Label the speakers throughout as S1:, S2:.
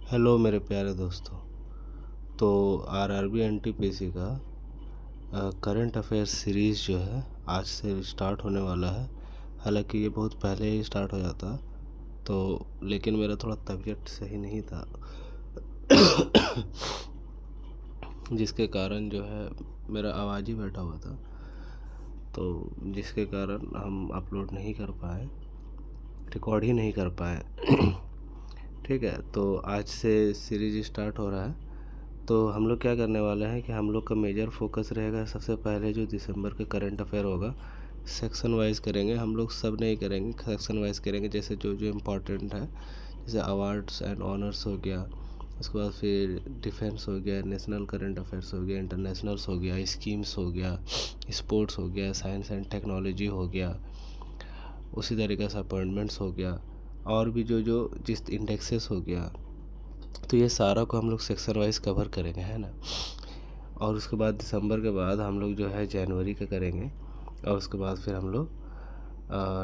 S1: Hello मेरे प्यारे दोस्तों। तो आरआरबी एनटीपीसी का करंट अफेयर्स सीरीज़ जो है आज से स्टार्ट होने वाला है। हालांकि ये बहुत पहले ही स्टार्ट हो जाता तो, लेकिन मेरा थोड़ा तबीयत सही नहीं था जिसके कारण जो है मेरा आवाज़ ही बैठा हुआ था, तो जिसके कारण हम अपलोड नहीं कर पाए, रिकॉर्ड ही नहीं कर पाए। ठीक है, तो आज से सीरीज स्टार्ट हो रहा है। तो हम लोग क्या करने वाले हैं कि हम लोग का मेजर फोकस रहेगा, सबसे पहले जो दिसंबर का करंट अफेयर होगा सेक्शन वाइज करेंगे। हम लोग सब नहीं करेंगे, सेक्शन वाइज करेंगे। जैसे जो जो इम्पोर्टेंट है, जैसे अवार्ड्स एंड ऑनर्स हो गया, उसके बाद फिर डिफेंस हो गया, नेशनल करंट अफेयर्स हो गया, इंटरनेशनल्स हो गया, स्कीम्स हो गया, स्पोर्ट्स हो गया, साइंस एंड टेक्नोलॉजी हो गया, उसी तरीके से अपॉइंटमेंट्स हो गया, और भी जो जो जिस इंडेक्सेस हो गया। तो ये सारा को हम लोग सेक्शन वाइज कवर करेंगे, है ना। और उसके बाद दिसंबर के बाद हम लोग जो है जनवरी का करेंगे, और उसके बाद फिर हम लोग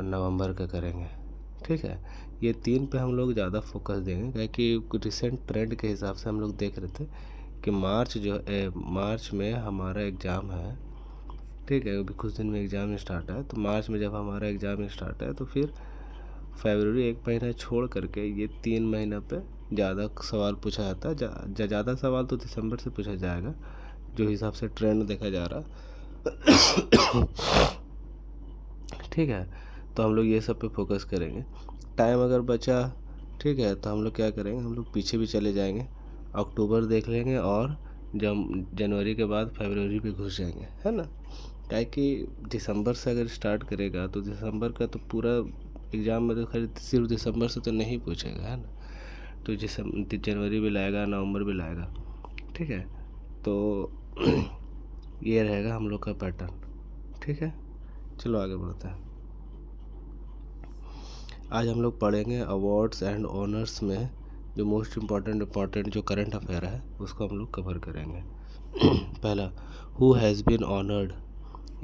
S1: नवंबर का करेंगे। ठीक है, ये 3 पे हम लोग ज़्यादा फोकस देंगे, क्योंकि रिसेंट ट्रेंड के हिसाब से हम लोग देख रहे थे कि मार्च में हमारा एग्ज़ाम है। ठीक है, अभी कुछ दिन में एग्ज़ाम स्टार्ट है, तो मार्च में जब हमारा एग्ज़ाम स्टार्ट है तो फिर फरवरी 1 महीना छोड़ करके ये 3 महीना पे ज़्यादा सवाल पूछा जाता है। ज़्यादा सवाल तो दिसंबर से पूछा जाएगा, जो हिसाब से ट्रेंड देखा जा रहा। ठीक है, तो हम लोग ये सब पे फोकस करेंगे। टाइम अगर बचा, ठीक है, तो हम लोग क्या करेंगे, हम लोग पीछे भी चले जाएंगे, अक्टूबर देख लेंगे, और जब जनवरी के बाद फरवरी पे घुस जाएंगे, है ना। क्या कि दिसंबर से अगर स्टार्ट करेगा तो दिसंबर का तो पूरा एग्ज़ाम में तो खैर सिर्फ दिसंबर से तो नहीं पूछेगा, है ना। तो जनवरी भी लाएगा, नवंबर भी लाएगा। ठीक है, तो ये रहेगा हम लोग का पैटर्न। ठीक है, चलो आगे बढ़ते हैं। आज हम लोग पढ़ेंगे अवार्ड्स एंड ऑनर्स में जो मोस्ट इम्पॉर्टेंट जो करंट अफेयर है उसको हम लोग कवर करेंगे। पहला, who has been honoured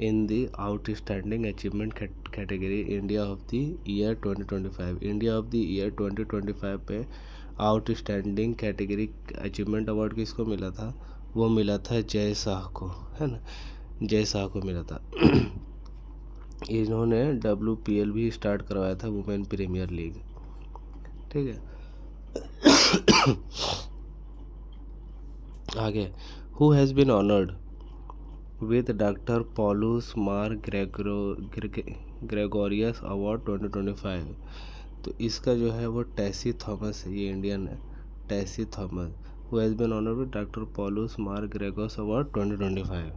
S1: in the outstanding achievement category India of the year 2025। India of the year 2025 पे आउटस्टैंडिंग कैटेगरी अचीवमेंट अवार्ड किसको मिला था? वो मिला था जय शाह को, है ना। जय शाह को मिला था। इन्होंने WPL भी स्टार्ट करवाया था, वुमेन प्रीमियर लीग। ठीक है, आगे, who has been honoured with doctor Paulos Mar Gregorios award 2025। तो इसका जो है वो टेसी थॉमस है, ये इंडियन है, Tessy Thomas. Who has been honoured with doctor Paulos Mar Gregorios award 2025।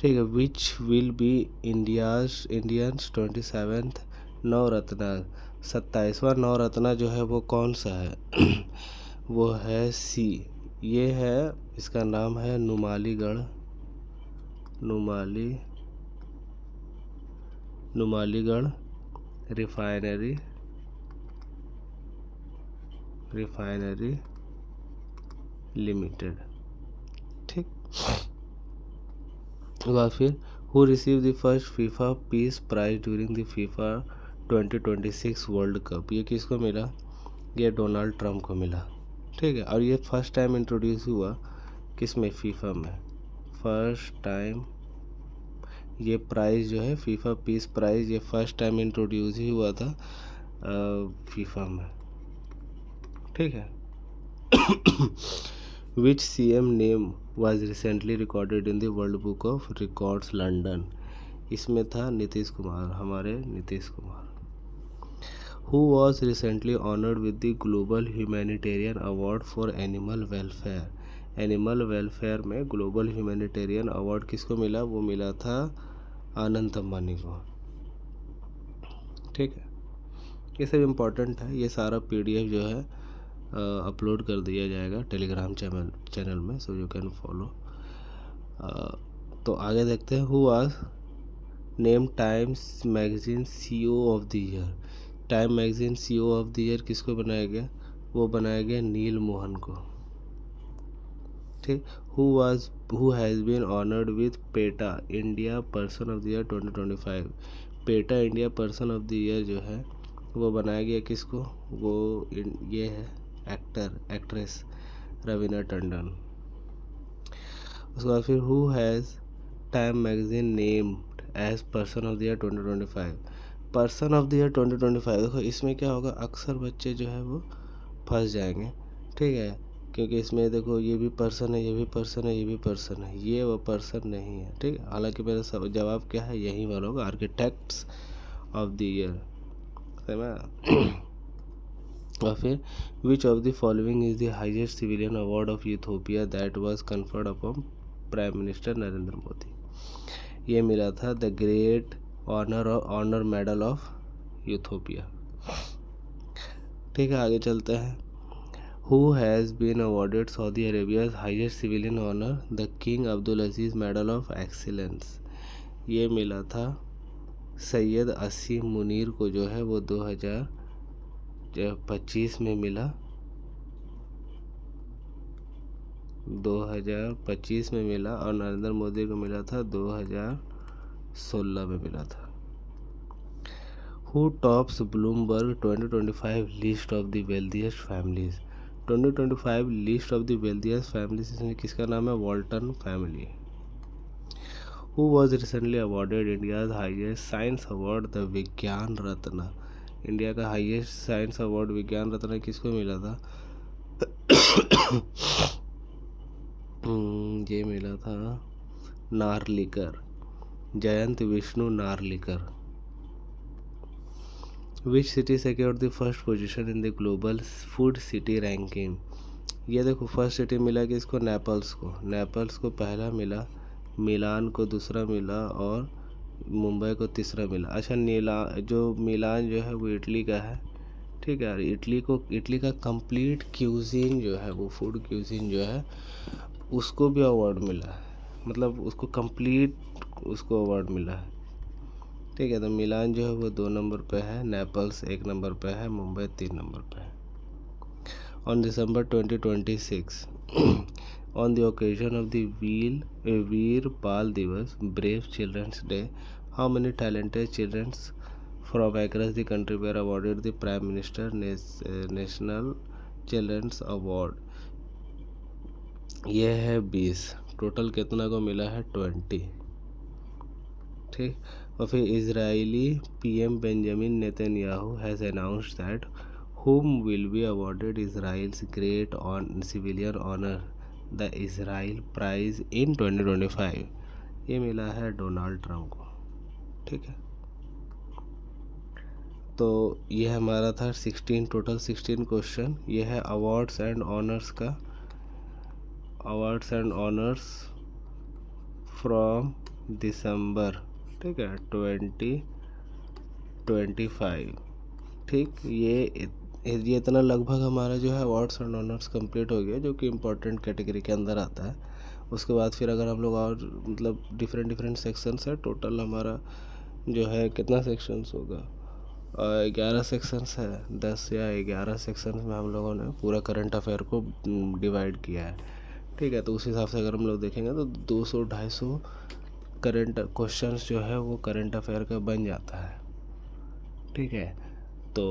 S1: ठीक है, which will be Indians 27th Navratna. 27वां नवरत्ना जो है वो कौन सा है? वो है सी, ये है, इसका नाम है नुमालीगढ़ रिफाइनरी लिमिटेड। ठीक, और फिर who receive the first FIFA peace prize during the FIFA 2026 world cup. ये किसको मिला? ये डोनाल्ड ट्रम्प को मिला। ठीक है, और ये फर्स्ट टाइम इंट्रोड्यूस हुआ किस में? फीफा में। फर्स्ट टाइम ये प्राइज़ जो है फीफा पीस प्राइज़, ये फर्स्ट टाइम इंट्रोड्यूस ही हुआ था फीफा में। ठीक है। विच CM name was recently recorded in the world book of records London. इसमें था नीतीश कुमार, हमारे Nitish Kumar. Who was recently honoured with the global humanitarian award for animal welfare. Animal welfare में ग्लोबल ह्यूमैनिटेरियन अवार्ड किसको मिला? वो मिला था अनंत अंबानी को। ठीक है, ये सब इम्पोर्टेंट है। ये सारा PDF जो है अपलोड कर दिया जाएगा टेलीग्राम चैनल में, सो यू कैन फॉलो। तो आगे देखते हैं। Who was name times magazine CEO of the year. Time magazine CEO of the year किसको बनाया गया? वो बनाया गया नील मोहन को। ठीक, who has been honoured with PETA India person of the year 2025। PETA India person of the year जो है वो बनाया गया किसको? वो ये है एक्ट्रेस रवीना टंडन। उसके बाद फिर who has time magazine named as person of the year 2025। Person of the year 2025, देखो इसमें क्या होगा, अक्सर बच्चे जो है वो फंस जाएंगे, ठीक है, क्योंकि इसमें देखो ये भी पर्सन है, ये भी पर्सन है, ये भी पर्सन है, ये वो पर्सन नहीं है, ठीक है। हालांकि मेरा सब जवाब क्या है, यही वाला होगा, आर्किटेक्ट्स ऑफ द ईयर, समझ। और फिर which of the following is the highest civilian award of Ethiopia that was conferred upon prime minister Narendra Modi. ये मिला था the great honour medal of Ethiopia. ठीक है, आगे चलते हैं। Who has been awarded Saudi Arabia's highest civilian honour the king Abdul Aziz medal of excellence. ये मिला था सैयद असीम मुनीर को, जो है वो 2025 में मिला, 2025 में मिला, और नरेंद्र मोदी को मिला था 2016 में मिला था। Who tops Bloomberg 2025 list of the wealthiest families. 2025 list of the wealthiest families, इसमें किसका नाम है, Walton family. Who was recently awarded India's highest science award the Vigyan Ratna. India का highest science award Vigyan Ratna किसको मिला था? ये मिला था Narlikar, Jayant Vishnu Narlikar. Which city secured the first position in the global food city ranking. ये देखो फर्स्ट सिटी मिला कि इसको, नेपल्स को पहला मिला, मिलान को दूसरा मिला, और मुंबई को तीसरा मिला। अच्छा, मिलान जो है वो इटली का है, ठीक है। इटली का कंप्लीट क्यूजीन जो है, वो फूड क्यूजीन जो है, उसको भी अवार्ड मिला है, मतलब उसको कंप्लीट उसको अवार्ड मिला है, ठीक है। तो मिलान जो है वो 2 नंबर पे है, नेपल्स 1 नंबर पे है, मुंबई 3 नंबर पे है। On December 2026 on the occasion of the Veer Pal Divas, Brave Children's Day, how many talented children from across the country were awarded the Prime Minister National Children's Award? ये है 20, total कितना को मिला है, 20, ठीक। और फिर Israeli PM Benjamin Netanyahu has announced that whom will be awarded Israel's great civilian honor the Israel prize in 2025। ये मिला है डोनाल्ड ट्रंप को, ठीक है। तो ये हमारा था 16, टोटल 16 क्वेश्चन। ये है अवार्ड्स एंड ऑनर्स का, awards and honours from December, ठीक है, 2025, ठीक। ये इतना लगभग हमारा जो है अवार्ड्स एंड ऑनर्स कंप्लीट हो गया, जो कि इम्पोर्टेंट कैटेगरी के अंदर आता है। उसके बाद फिर अगर हम लोग और मतलब डिफरेंट सेक्शंस है, टोटल हमारा जो है कितना सेक्शंस होगा, 11 सेक्शंस है। 10 या 11 सेक्शंस में हम लोगों ने पूरा करंट अफेयर को डिवाइड किया है, ठीक है। तो उस हिसाब से अगर हम लोग देखेंगे तो 200-250 करंट क्वेश्चंस जो है वो करंट अफेयर का बन जाता है, ठीक है। तो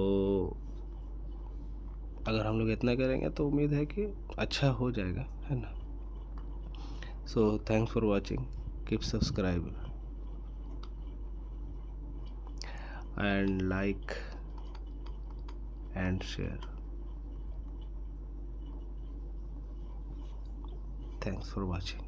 S1: अगर हम लोग इतना करेंगे तो उम्मीद है कि अच्छा हो जाएगा, है ना। So thanks for watching, keep subscribe and like and share. Thanks for watching.